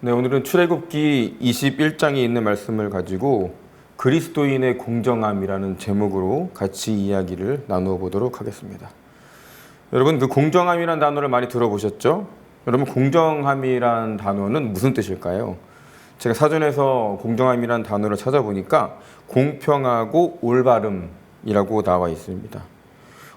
네, 오늘은 출애굽기 21장에 있는 말씀을 가지고 그리스도인의 공정함이라는 제목으로 같이 이야기를 나누어 보도록 하겠습니다. 여러분, 그 공정함이라는 단어를 많이 들어보셨죠? 여러분, 공정함이라는 단어는 무슨 뜻일까요? 제가 사전에서 공정함이라는 단어를 찾아보니까 공평하고 올바름이라고 나와 있습니다.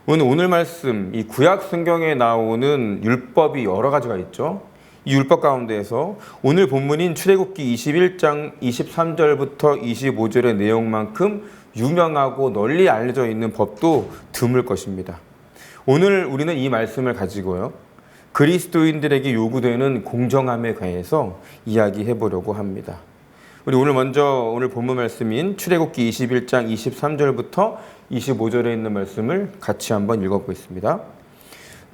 오늘 말씀, 이 구약 성경에 나오는 율법이 여러 가지가 있죠. 이 율법 가운데에서 오늘 본문인 출애굽기 21장 23절부터 25절의 내용만큼 유명하고 널리 알려져 있는 법도 드물 것입니다. 오늘 우리는 이 말씀을 가지고요, 그리스도인들에게 요구되는 공정함에 관해서 이야기해 보려고 합니다. 우리 오늘 본문 말씀인 출애굽기 21장 23절부터 25절에 있는 말씀을 같이 한번 읽어보겠습니다.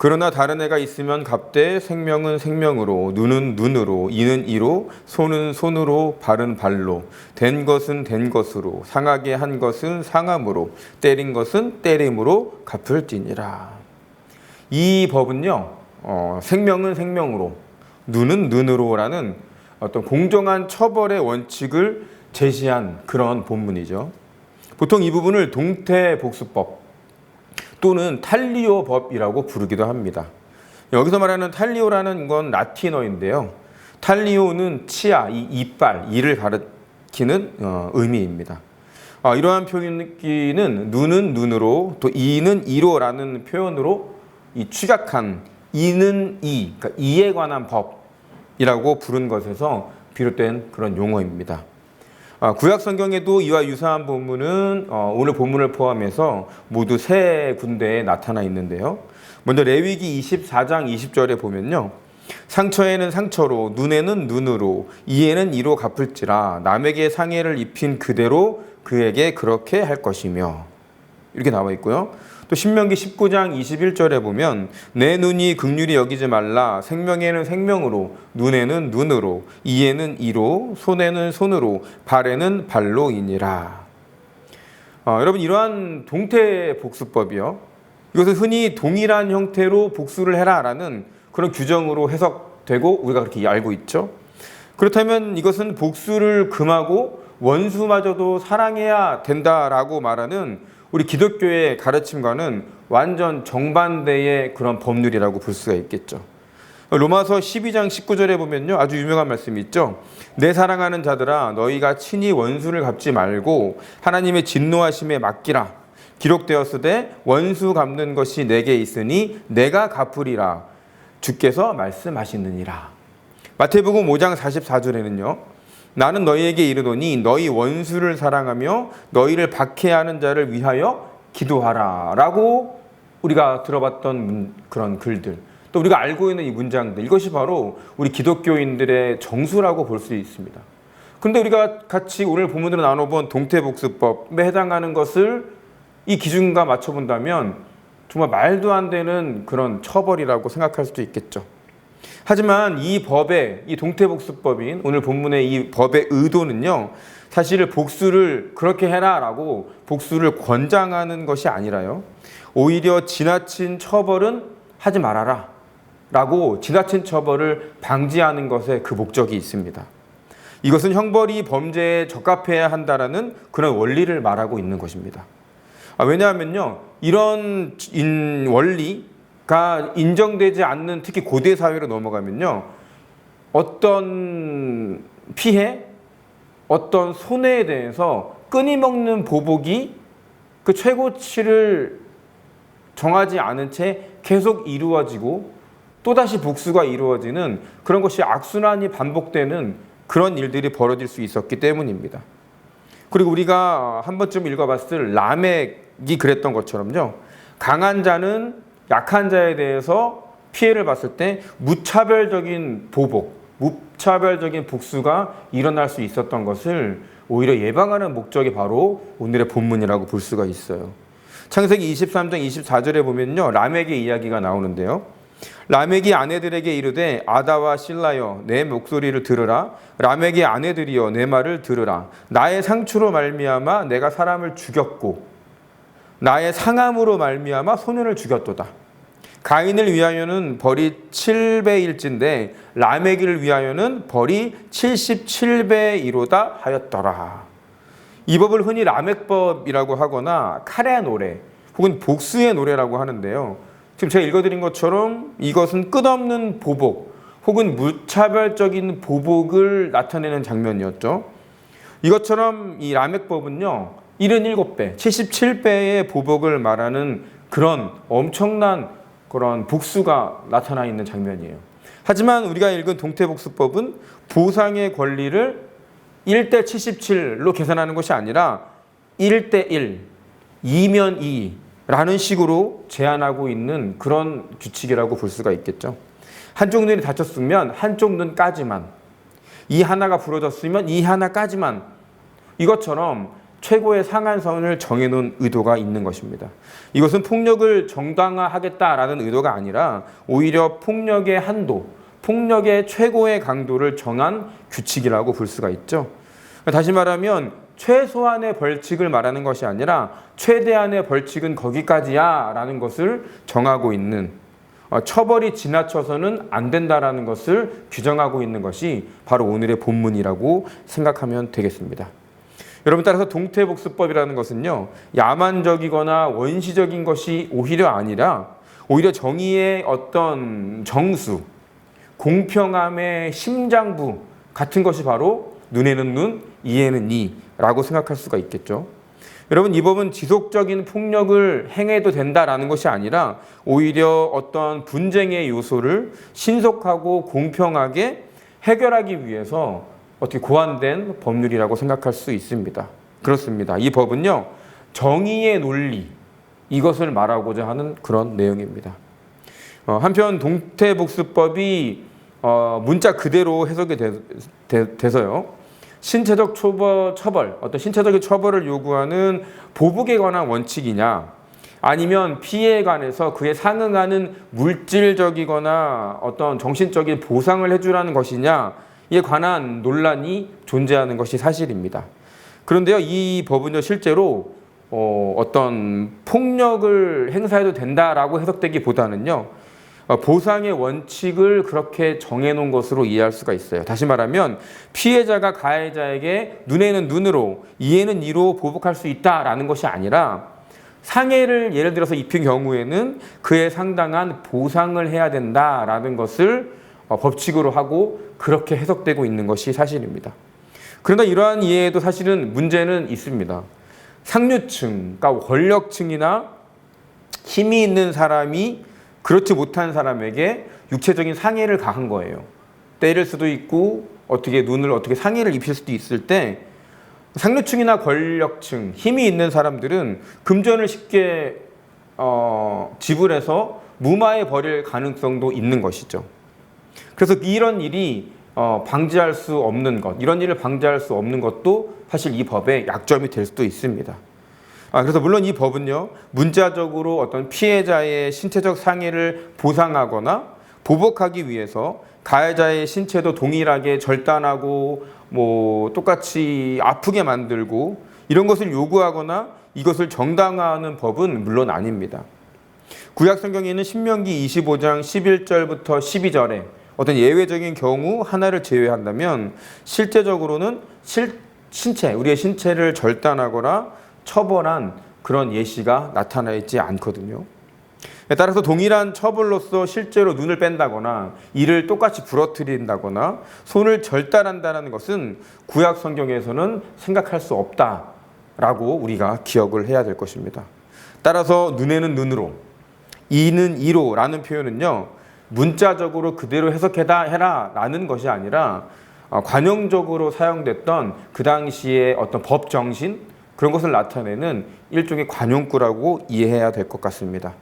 그러나 다른 애가 있으면 갑되 생명은 생명으로, 눈은 눈으로, 이는 이로, 손은 손으로, 발은 발로, 된 것은 된 것으로, 상하게 한 것은 상함으로, 때린 것은 때림으로 갚을지니라. 이 법은요, 생명은 생명으로, 눈은 눈으로라는 어떤 공정한 처벌의 원칙을 제시한 그런 본문이죠. 보통 이 부분을 동태복수법 또는 탈리오법이라고 부르기도 합니다. 여기서 말하는 탈리오라는 건 라틴어인데요. 탈리오는 치아, 이빨, 이를 가리키는 의미입니다. 이러한 표기는 눈은 눈으로, 또 이는 이로라는 표현으로 이 축약한 이는 이, 그러니까 이에 관한 법이라고 부른 것에서 비롯된 그런 용어입니다. 구약 성경에도 이와 유사한 본문은 오늘 본문을 포함해서 모두 세 군데에 나타나 있는데요. 먼저 레위기 24장 20절에 보면요, 상처에는 상처로, 눈에는 눈으로, 이에는 이로 갚을지라, 남에게 상해를 입힌 그대로 그에게 그렇게 할 것이며, 이렇게 나와 있고요. 또 신명기 19장 21절에 보면 내 눈이 긍휼히 여기지 말라, 생명에는 생명으로, 눈에는 눈으로, 이에는 이로, 손에는 손으로, 발에는 발로이니라. 여러분, 이러한 동태복수법이요, 이것은 흔히 동일한 형태로 복수를 해라라는 그런 규정으로 해석되고 우리가 그렇게 알고 있죠. 그렇다면 이것은 복수를 금하고 원수마저도 사랑해야 된다라고 말하는 우리 기독교의 가르침과는 완전 정반대의 그런 법률이라고 볼 수가 있겠죠. 로마서 12장 19절에 보면요, 아주 유명한 말씀이 있죠. 내 사랑하는 자들아, 너희가 친히 원수를 갚지 말고 하나님의 진노하심에 맡기라. 기록되었으되 원수 갚는 것이 내게 있으니 내가 갚으리라. 주께서 말씀하시느니라. 마태복음 5장 44절에는요, 나는 너희에게 이르노니 너희 원수를 사랑하며 너희를 박해하는 자를 위하여 기도하라 라고 우리가 들어봤던 그런 글들, 또 우리가 알고 있는 이 문장들, 이것이 바로 우리 기독교인들의 정수라고 볼 수 있습니다. 그런데 우리가 같이 오늘 본문으로 나눠본 동태복수법에 해당하는 것을 이 기준과 맞춰본다면 정말 말도 안 되는 그런 처벌이라고 생각할 수도 있겠죠. 하지만 이 법의, 이 동태복수법인 오늘 본문의 이 법의 의도는요, 사실 복수를 그렇게 해라라고 복수를 권장하는 것이 아니라요, 오히려 지나친 처벌은 하지 말아라 라고 지나친 처벌을 방지하는 것에 그 목적이 있습니다. 이것은 형벌이 범죄에 적합해야 한다라는 그런 원리를 말하고 있는 것입니다. 왜냐하면요, 이런 원리가 인정되지 않는, 특히 고대 사회로 넘어가면요, 어떤 피해, 어떤 손해에 대해서 끊임없는 보복이 그 최고치를 정하지 않은 채 계속 이루어지고 또다시 복수가 이루어지는 그런 것이 악순환이 반복되는 그런 일들이 벌어질 수 있었기 때문입니다. 그리고 우리가 한 번쯤 읽어봤을 라멕이 그랬던 것처럼요, 강한 자는 약한 자에 대해서 피해를 봤을 때 무차별적인 보복, 무차별적인 복수가 일어날 수 있었던 것을 오히려 예방하는 목적이 바로 오늘의 본문이라고 볼 수가 있어요. 창세기 23장 24절에 보면요, 라멕의 이야기가 나오는데요. 라멕이 아내들에게 이르되 아다와 실라여 내 목소리를 들으라. 라멕의 아내들이여 내 말을 들으라. 나의 상추로 말미암아 내가 사람을 죽였고 나의 상함으로 말미암아 소년을 죽였도다. 가인을 위하여는 벌이 7배일진데 라멕을 위하여는 벌이 77배이로다 하였더라. 이 법을 흔히 라멕법이라고 하거나 칼의 노래 혹은 복수의 노래라고 하는데요. 지금 제가 읽어드린 것처럼 이것은 끝없는 보복 혹은 무차별적인 보복을 나타내는 장면이었죠. 이것처럼 이 라멕법은요 77배, 77배의 보복을 말하는 그런 엄청난 그런 복수가 나타나 있는 장면이에요. 하지만 우리가 읽은 동태복수법은 보상의 권리를 1대 77로 계산하는 것이 아니라 1대 1, 2면 2라는 식으로 제한하고 있는 그런 규칙이라고 볼 수가 있겠죠. 한쪽 눈이 다쳤으면 한쪽 눈까지만, 이 하나가 부러졌으면 이 하나까지만, 이것처럼 최고의 상한선을 정해놓은 의도가 있는 것입니다. 이것은 폭력을 정당화하겠다라는 의도가 아니라 오히려 폭력의 한도, 폭력의 최고의 강도를 정한 규칙이라고 볼 수가 있죠. 다시 말하면 최소한의 벌칙을 말하는 것이 아니라 최대한의 벌칙은 거기까지야 라는 것을 정하고 있는, 처벌이 지나쳐서는 안 된다라는 것을 규정하고 있는 것이 바로 오늘의 본문이라고 생각하면 되겠습니다. 여러분, 따라서 동태복수법이라는 것은요 야만적이거나 원시적인 것이 오히려 아니라 오히려 정의의 어떤 정수, 공평함의 심장부 같은 것이 바로 눈에는 눈, 이에는 이라고 생각할 수가 있겠죠. 여러분, 이 법은 지속적인 폭력을 행해도 된다라는 것이 아니라 오히려 어떤 분쟁의 요소를 신속하고 공평하게 해결하기 위해서 어떻게 고안된 법률이라고 생각할 수 있습니다. 그렇습니다. 이 법은요 정의의 논리, 이것을 말하고자 하는 그런 내용입니다. 한편 동태복수법이 문자 그대로 해석이 돼서요 신체적 처벌, 어떤 신체적인 처벌을 요구하는 보복에 관한 원칙이냐, 아니면 피해에 관해서 그에 상응하는 물질적이거나 어떤 정신적인 보상을 해주라는 것이냐에 관한 논란이 존재하는 것이 사실입니다. 그런데요, 이 법은요 실제로 어떤 폭력을 행사해도 된다라고 해석되기보다는요 보상의 원칙을 그렇게 정해놓은 것으로 이해할 수가 있어요. 다시 말하면 피해자가 가해자에게 눈에는 눈으로, 이에는 이로 보복할 수 있다라는 것이 아니라 상해를 예를 들어서 입힌 경우에는 그에 상당한 보상을 해야 된다라는 것을 법칙으로 하고 그렇게 해석되고 있는 것이 사실입니다. 그러나 이러한 이해에도 사실은 문제는 있습니다. 상류층, 그러니까 권력층이나 힘이 있는 사람이 그렇지 못한 사람에게 육체적인 상해를 가한 거예요. 때릴 수도 있고 어떻게 눈을 어떻게 상해를 입힐 수도 있을 때 상류층이나 권력층, 힘이 있는 사람들은 금전을 쉽게 지불해서 무마해 버릴 가능성도 있는 것이죠. 그래서 이런 일이 방지할 수 없는 것, 이런 일을 방지할 수 없는 것도 사실 이 법의 약점이 될 수도 있습니다. 그래서 물론 이 법은요 문자적으로 어떤 피해자의 신체적 상해를 보상하거나 보복하기 위해서 가해자의 신체도 동일하게 절단하고 똑같이 아프게 만들고 이런 것을 요구하거나 이것을 정당화하는 법은 물론 아닙니다. 구약 성경에는 신명기 25장 11절부터 12절에 어떤 예외적인 경우 하나를 제외한다면 실제적으로는 우리의 신체를 절단하거나 처벌한 그런 예시가 나타나 있지 않거든요. 따라서 동일한 처벌로서 실제로 눈을 뺀다거나 이를 똑같이 부러뜨린다거나 손을 절단한다는 것은 구약 성경에서는 생각할 수 없다라고 우리가 기억을 해야 될 것입니다. 따라서 눈에는 눈으로, 이는 이로 라는 표현은요 문자적으로 그대로 해석해라 라는 것이 아니라 관용적으로 사용됐던 그 당시의 어떤 법 정신, 그런 것을 나타내는 일종의 관용구라고 이해해야 될 것 같습니다.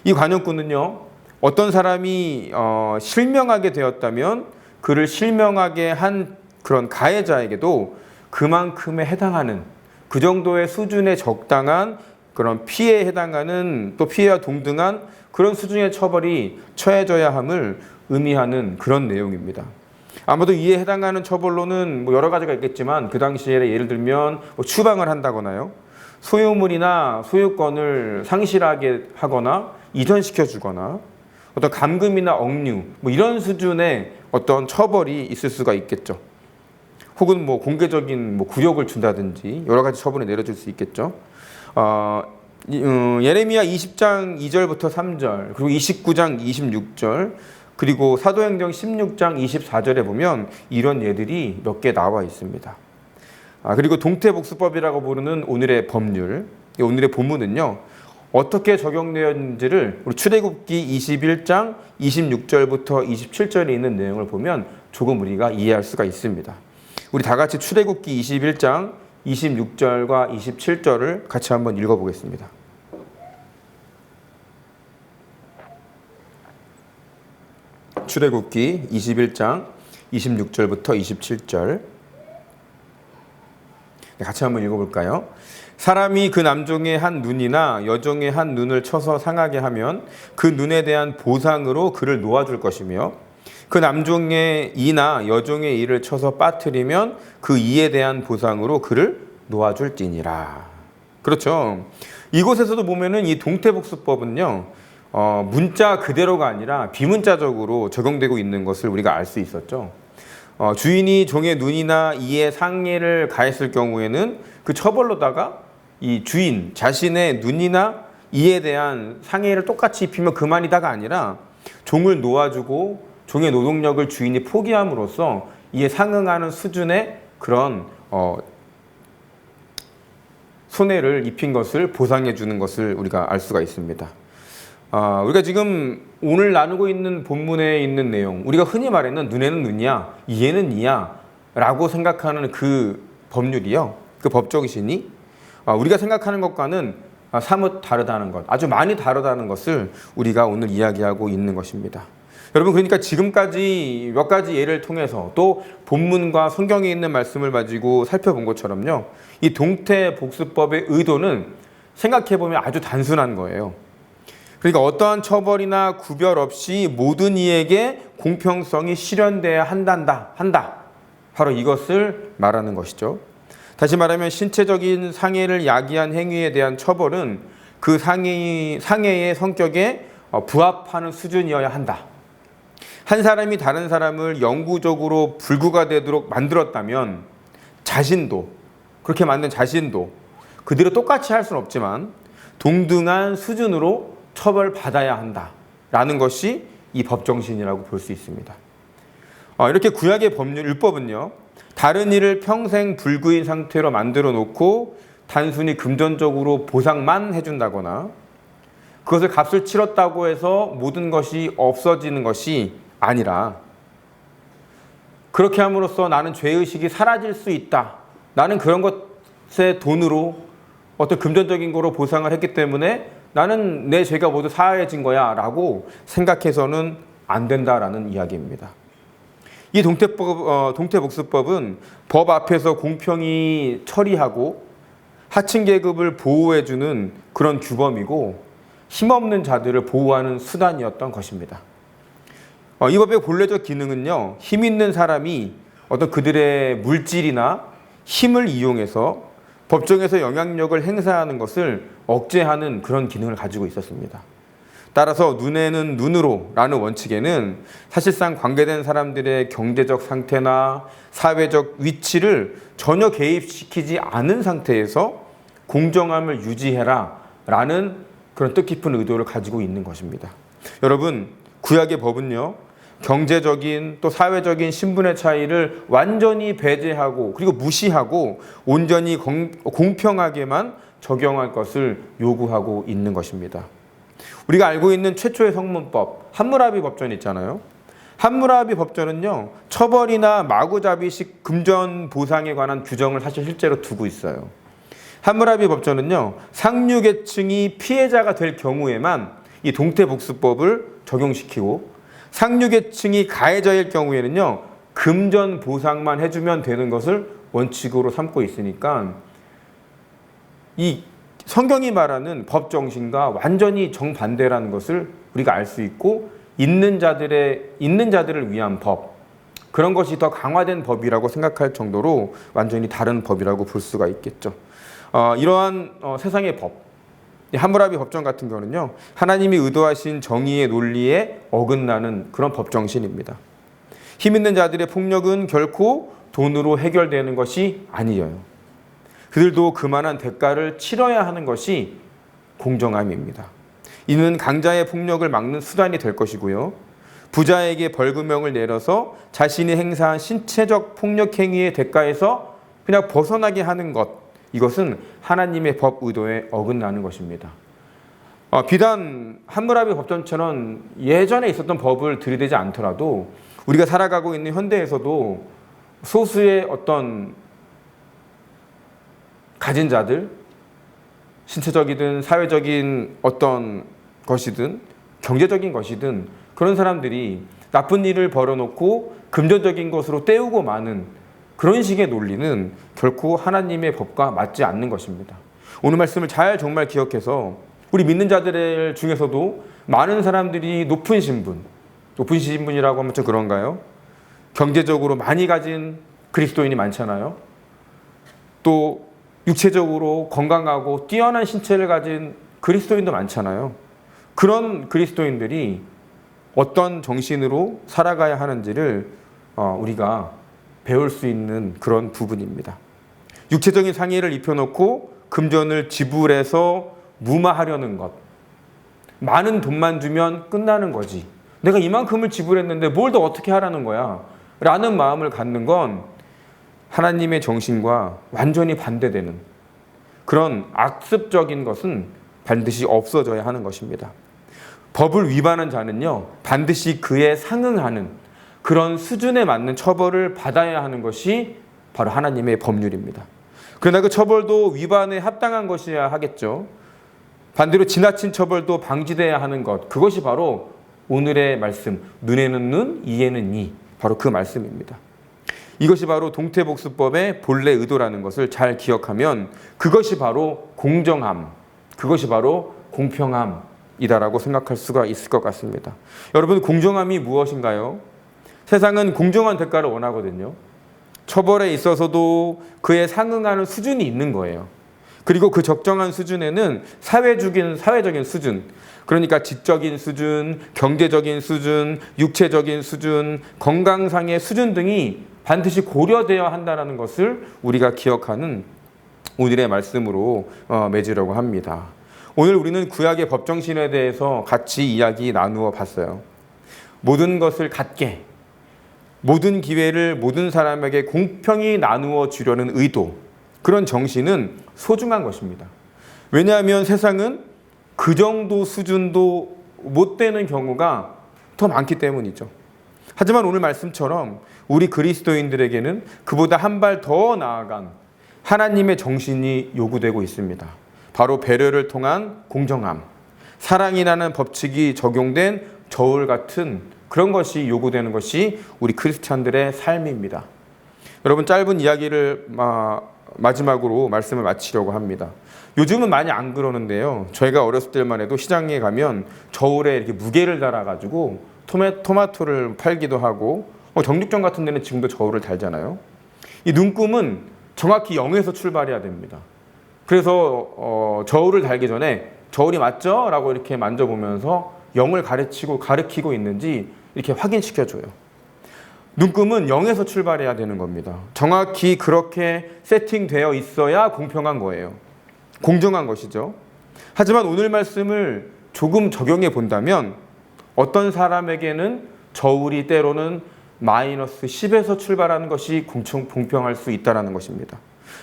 이 관용구는요 어떤 사람이 실명하게 되었다면 그를 실명하게 한 그런 가해자에게도 그만큼에 해당하는, 그 정도의 수준에 적당한 그런 피해에 해당하는, 또 피해와 동등한 그런 수준의 처벌이 처해져야 함을 의미하는 그런 내용입니다. 아마도 이에 해당하는 처벌로는 여러 가지가 있겠지만 그 당시에 예를 들면 추방을 한다거나요, 소유물이나 소유권을 상실하게 하거나 이전시켜 주거나 어떤 감금이나 억류 뭐 이런 수준의 어떤 처벌이 있을 수가 있겠죠. 혹은 뭐 공개적인 뭐 굴욕을 준다든지 여러 가지 처분이 내려질 수 있겠죠. 예레미야 20장 2절부터 3절 그리고 29장 26절 그리고 사도행전 16장 24절에 보면 이런 예들이 몇 개 나와 있습니다. 그리고 동태복수법이라고 부르는 오늘의 법률, 오늘의 본문은요. 어떻게 적용되었는지를 우리 출애굽기 21장 26절부터 27절에 있는 내용을 보면 조금 우리가 이해할 수가 있습니다. 우리 다 같이 출애굽기 21장 26절과 27절을 같이 한번 읽어보겠습니다. 출애굽기 21장 26절부터 27절 같이 한번 읽어볼까요? 사람이 그 남종의 한 눈이나 여종의 한 눈을 쳐서 상하게 하면 그 눈에 대한 보상으로 그를 놓아줄 것이며 그 남종의 이나 여종의 이를 쳐서 빠뜨리면 그 이에 대한 보상으로 그를 놓아줄지니라. 그렇죠. 이곳에서도 보면은 이 동태복수법은요, 문자 그대로가 아니라 비문자적으로 적용되고 있는 것을 우리가 알 수 있었죠. 주인이 종의 눈이나 이에 상해를 가했을 경우에는 그 처벌로다가 이 주인 자신의 눈이나 이에 대한 상해를 똑같이 입히면 그만이다가 아니라 종을 놓아주고 종의 노동력을 주인이 포기함으로써 이에 상응하는 수준의 그런 손해를 입힌 것을 보상해 주는 것을 우리가 알 수가 있습니다. 우리가 지금 오늘 나누고 있는 본문에 있는 내용, 우리가 흔히 말하는 눈에는 눈이야, 이에는 이야 라고 생각하는 그 법률이요, 그 법정신이 우리가 생각하는 것과는 사뭇 다르다는 것, 아주 많이 다르다는 것을 우리가 오늘 이야기하고 있는 것입니다. 여러분, 그러니까 지금까지 몇 가지 예를 통해서 또 본문과 성경에 있는 말씀을 가지고 살펴본 것처럼요, 이 동태복수법의 의도는 생각해보면 아주 단순한 거예요. 그러니까 어떠한 처벌이나 구별 없이 모든 이에게 공평성이 실현돼야 한다. 바로 이것을 말하는 것이죠. 다시 말하면 신체적인 상해를 야기한 행위에 대한 처벌은 그 상해의 성격에 부합하는 수준이어야 한다. 한 사람이 다른 사람을 영구적으로 불구가 되도록 만들었다면 그렇게 만든 자신도 그대로 똑같이 할 수는 없지만 동등한 수준으로 처벌받아야 한다라는 것이 이 법정신이라고 볼 수 있습니다. 이렇게 구약의 법률, 율법은요, 다른 일을 평생 불구인 상태로 만들어 놓고 단순히 금전적으로 보상만 해준다거나 그것을 값을 치렀다고 해서 모든 것이 없어지는 것이 아니라 그렇게 함으로써 나는 죄의식이 사라질 수 있다. 나는 그런 것의 돈으로 어떤 금전적인 거로 보상을 했기 때문에 나는 내 죄가 모두 사해진 거야 라고 생각해서는 안 된다라는 이야기입니다. 이 동태복수법은 법 앞에서 공평히 처리하고 하층 계급을 보호해주는 그런 규범이고 힘없는 자들을 보호하는 수단이었던 것입니다. 이 법의 본래적 기능은요, 힘 있는 사람이 어떤 그들의 물질이나 힘을 이용해서 법정에서 영향력을 행사하는 것을 억제하는 그런 기능을 가지고 있었습니다. 따라서 눈에는 눈으로 라는 원칙에는 사실상 관계된 사람들의 경제적 상태나 사회적 위치를 전혀 개입시키지 않은 상태에서 공정함을 유지해라 라는 그런 뜻깊은 의도를 가지고 있는 것입니다. 여러분, 구약의 법은요, 경제적인 또 사회적인 신분의 차이를 완전히 배제하고 그리고 무시하고 온전히 공평하게만 적용할 것을 요구하고 있는 것입니다. 우리가 알고 있는 최초의 성문법 함무라비 법전 있잖아요. 함무라비 법전은요, 처벌이나 마구잡이식 금전 보상에 관한 규정을 사실 실제로 두고 있어요. 함무라비 법전은요, 상류계층이 피해자가 될 경우에만 이 동태복수법을 적용시키고 상류계층이 가해자일 경우에는요, 금전 보상만 해주면 되는 것을 원칙으로 삼고 있으니까 이 성경이 말하는 법 정신과 완전히 정반대라는 것을 우리가 알 수 있고 있는 자들을 위한 법, 그런 것이 더 강화된 법이라고 생각할 정도로 완전히 다른 법이라고 볼 수가 있겠죠. 이러한 세상의 법, 이 함무라비 법정 같은 경우는요, 하나님이 의도하신 정의의 논리에 어긋나는 그런 법정신입니다. 힘 있는 자들의 폭력은 결코 돈으로 해결되는 것이 아니에요. 그들도 그만한 대가를 치러야 하는 것이 공정함입니다. 이는 강자의 폭력을 막는 수단이 될 것이고요, 부자에게 벌금형을 내려서 자신이 행사한 신체적 폭력 행위의 대가에서 그냥 벗어나게 하는 것, 이것은 하나님의 법 의도에 어긋나는 것입니다. 비단 함무라비 법전처럼 예전에 있었던 법을 들이대지 않더라도 우리가 살아가고 있는 현대에서도 소수의 어떤 가진 자들, 신체적이든 사회적인 어떤 것이든 경제적인 것이든 그런 사람들이 나쁜 일을 벌여놓고 금전적인 것으로 때우고 마는 그런 식의 논리는 결코 하나님의 법과 맞지 않는 것입니다. 오늘 말씀을 잘 정말 기억해서 우리 믿는 자들 중에서도 많은 사람들이 높은 신분이라고 하면 좀 그런가요? 경제적으로 많이 가진 그리스도인이 많잖아요. 또 육체적으로 건강하고 뛰어난 신체를 가진 그리스도인도 많잖아요. 그런 그리스도인들이 어떤 정신으로 살아가야 하는지를 우리가 배울 수 있는 그런 부분입니다. 육체적인 상의를 입혀놓고 금전을 지불해서 무마하려는 것. 많은 돈만 주면 끝나는 거지. 내가 이만큼을 지불했는데 뭘 더 어떻게 하라는 거야? 라는 마음을 갖는 건 하나님의 정신과 완전히 반대되는 그런 악습적인 것은 반드시 없어져야 하는 것입니다. 법을 위반한 자는요, 반드시 그에 상응하는 그런 수준에 맞는 처벌을 받아야 하는 것이 바로 하나님의 법률입니다. 그러나 그 처벌도 위반에 합당한 것이어야 하겠죠. 반대로 지나친 처벌도 방지돼야 하는 것, 그것이 바로 오늘의 말씀, 눈에는 눈, 이에는 이, 바로 그 말씀입니다. 이것이 바로 동태복수법의 본래 의도라는 것을 잘 기억하면 그것이 바로 공정함, 그것이 바로 공평함이다라고 생각할 수가 있을 것 같습니다. 여러분, 공정함이 무엇인가요? 세상은 공정한 대가를 원하거든요. 처벌에 있어서도 그에 상응하는 수준이 있는 거예요. 그리고 그 적정한 수준에는 사회적인 수준, 그러니까 지적인 수준, 경제적인 수준, 육체적인 수준, 건강상의 수준 등이 반드시 고려되어야 한다는 것을 우리가 기억하는 오늘의 말씀으로 맺으려고 합니다. 오늘 우리는 구약의 법정신에 대해서 같이 이야기 나누어 봤어요. 모든 것을 같게, 모든 기회를 모든 사람에게 공평히 나누어 주려는 의도, 그런 정신은 소중한 것입니다. 왜냐하면 세상은 그 정도 수준도 못 되는 경우가 더 많기 때문이죠. 하지만 오늘 말씀처럼 우리 그리스도인들에게는 그보다 한 발 더 나아간 하나님의 정신이 요구되고 있습니다. 바로 배려를 통한 공정함, 사랑이라는 법칙이 적용된 저울 같은 그런 것이 요구되는 것이 우리 크리스찬들의 삶입니다. 여러분, 짧은 이야기를 마지막으로 말씀을 마치려고 합니다. 요즘은 많이 안 그러는데요, 저희가 어렸을 때만 해도 시장에 가면 저울에 이렇게 무게를 달아가지고 토마토를 팔기도 하고, 정육점 같은 데는 지금도 저울을 달잖아요. 이 눈금은 정확히 0에서 출발해야 됩니다. 그래서 저울을 달기 전에 저울이 맞죠? 라고 이렇게 만져보면서 0을 가리키고 있는지 이렇게 확인시켜줘요. 눈금은 0에서 출발해야 되는 겁니다. 정확히 그렇게 세팅되어 있어야 공평한 거예요. 공정한 것이죠. 하지만 오늘 말씀을 조금 적용해 본다면 어떤 사람에게는 저울이 때로는 마이너스 10에서 출발하는 것이 공평할 수 있다는 것입니다.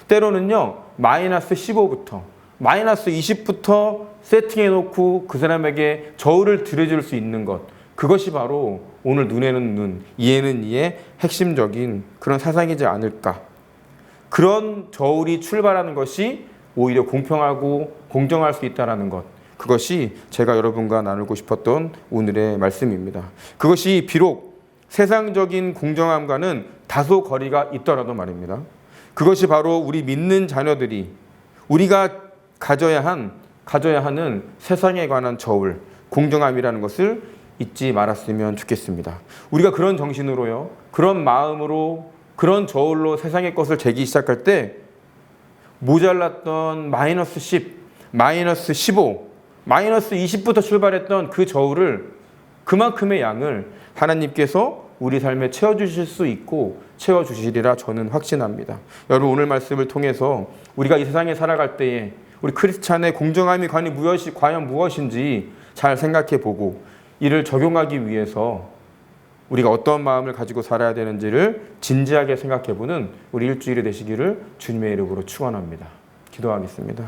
때로는요, 마이너스 15부터 마이너스 20부터 세팅해 놓고 그 사람에게 저울을 들여줄 수 있는 것, 그것이 바로 오늘 눈에는 눈, 이에는 이의 핵심적인 그런 사상이지 않을까. 그런 저울이 출발하는 것이 오히려 공평하고 공정할 수 있다는 것, 그것이 제가 여러분과 나누고 싶었던 오늘의 말씀입니다. 그것이 비록 세상적인 공정함과는 다소 거리가 있더라도 말입니다. 그것이 바로 우리 믿는 자녀들이 우리가 가져야 하는 세상에 관한 저울, 공정함이라는 것을 잊지 말았으면 좋겠습니다. 우리가 그런 정신으로요, 그런 마음으로, 그런 저울로 세상의 것을 재기 시작할 때 모자랐던 마이너스 10, 마이너스 15, 마이너스 20부터 출발했던 그 저울을, 그만큼의 양을 하나님께서 우리 삶에 채워주실 수 있고 채워주시리라 저는 확신합니다. 여러분, 오늘 말씀을 통해서 우리가 이 세상에 살아갈 때에 우리 크리스찬의 공정함이 과연 무엇인지 잘 생각해보고 이를 적용하기 위해서 우리가 어떤 마음을 가지고 살아야 되는지를 진지하게 생각해보는 우리 일주일이 되시기를 주님의 이름으로 축원합니다. 기도하겠습니다.